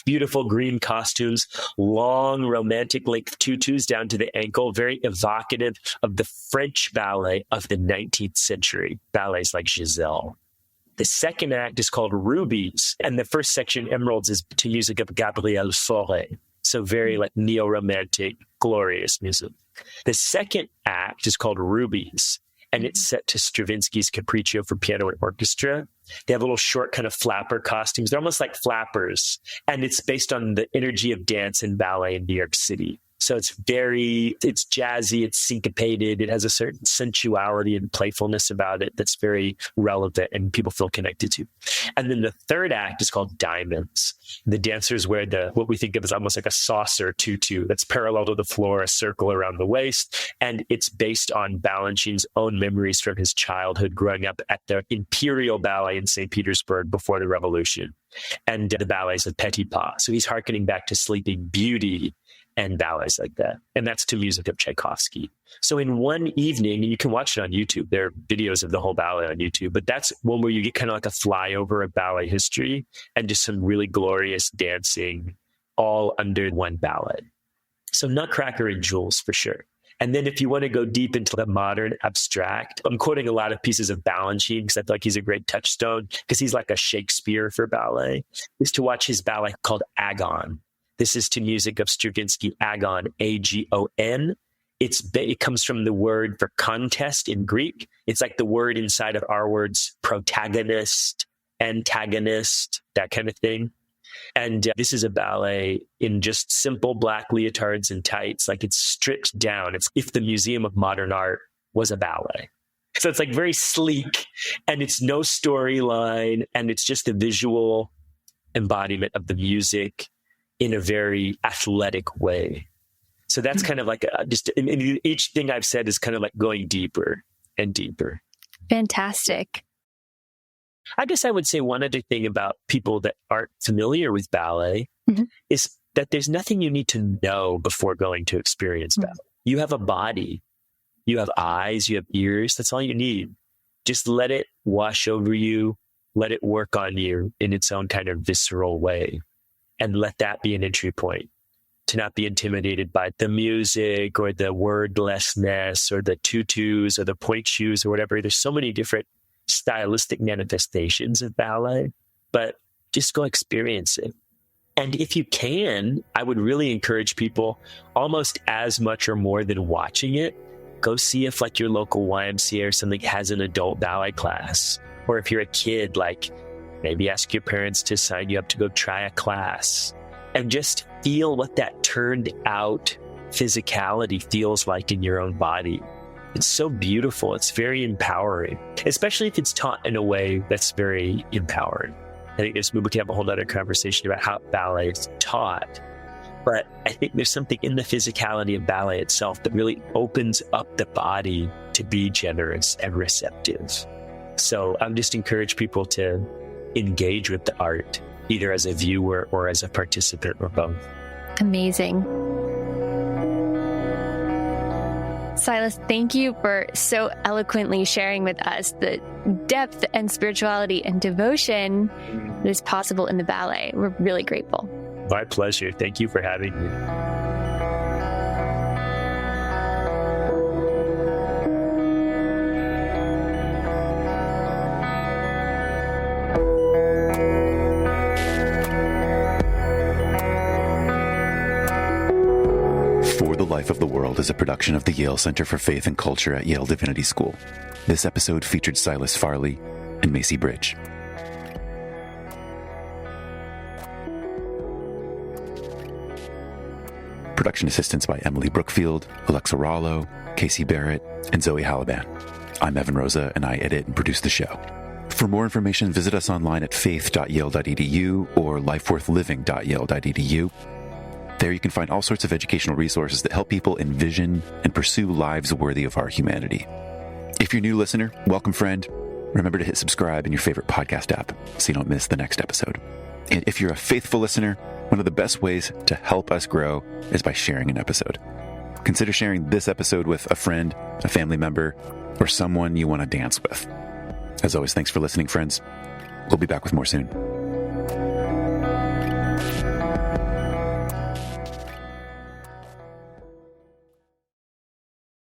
beautiful green costumes, long romantic length tutus down to the ankle, very evocative of the French ballet of the 19th century, ballets like Giselle. The second act is called Rubies, and the first section, Emeralds, is to music of Gabriel Fauré. So very like neo-romantic, glorious music. The second act is called Rubies, and it's set to Stravinsky's Capriccio for piano and orchestra. They have little short kind of flapper costumes. They're almost like flappers, and it's based on the energy of dance and ballet in New York City. So it's jazzy, it's syncopated, it has a certain sensuality and playfulness about it that's very relevant and people feel connected to. And then the third act is called Diamonds. The dancers wear what we think of as almost like a saucer tutu that's parallel to the floor, a circle around the waist. And it's based on Balanchine's own memories from his childhood growing up at the Imperial Ballet in St. Petersburg before the Revolution and the ballets of Petit Pas. So he's hearkening back to Sleeping Beauty and ballets like that. And that's to music of Tchaikovsky. So in one evening, you can watch it on YouTube. There are videos of the whole ballet on YouTube, but that's one where you get kind of like a flyover of ballet history and just some really glorious dancing all under one ballet. So Nutcracker and Jules for sure. And then if you want to go deep into the modern abstract, I'm quoting a lot of pieces of Balanchine because I feel like he's a great touchstone because he's like a Shakespeare for ballet, is to watch his ballet called Agon. This is to music of Stravinsky, Agon, Agon. It comes from the word for contest in Greek. It's like the word inside of our words, protagonist, antagonist, that kind of thing. And this is a ballet in just simple black leotards and tights. Like it's stripped down. It's if the Museum of Modern Art was a ballet. So it's like very sleek and it's no storyline and it's just a visual embodiment of the music in a very athletic way. So that's kind of like each thing I've said is kind of like going deeper and deeper. Fantastic. I guess I would say one other thing about people that aren't familiar with ballet is that there's nothing you need to know before going to experience ballet. You have a body, you have eyes, you have ears. That's all you need. Just let it wash over you, let it work on you in its own kind of visceral way, and let that be an entry point. To not be intimidated by the music or the wordlessness or the tutus or the point shoes or whatever. There's so many different stylistic manifestations of ballet, but just go experience it. And if you can, I would really encourage people almost as much or more than watching it, go see if like your local YMCA or something has an adult ballet class. Or if you're a kid, like maybe ask your parents to sign you up to go try a class and just feel what that turned out physicality feels like in your own body. It's so beautiful. It's very empowering, especially if it's taught in a way that's very empowering. I think we can have a whole other conversation about how ballet is taught. But I think there's something in the physicality of ballet itself that really opens up the body to be generous and receptive. So I just encourage people to engage with the art, either as a viewer or as a participant or both. Amazing. Silas, thank you for so eloquently sharing with us the depth and spirituality and devotion that is possible in the ballet. We're really grateful. My pleasure. Thank you for having me. For the Life of the World is a production of the Yale Center for Faith and Culture at Yale Divinity School. This episode featured Silas Farley and Macy Bridge. Production assistance by Emily Brookfield, Alexa Rollo, Casey Barrett, and Zoe Halaban. I'm Evan Rosa, and I edit and produce the show. For more information, visit us online at faith.yale.edu or lifeworthliving.yale.edu. There you can find all sorts of educational resources that help people envision and pursue lives worthy of our humanity. If you're a new listener, welcome friend. Remember to hit subscribe in your favorite podcast app so you don't miss the next episode. And if you're a faithful listener, one of the best ways to help us grow is by sharing an episode. Consider sharing this episode with a friend, a family member, or someone you want to dance with. As always, thanks for listening, friends. We'll be back with more soon.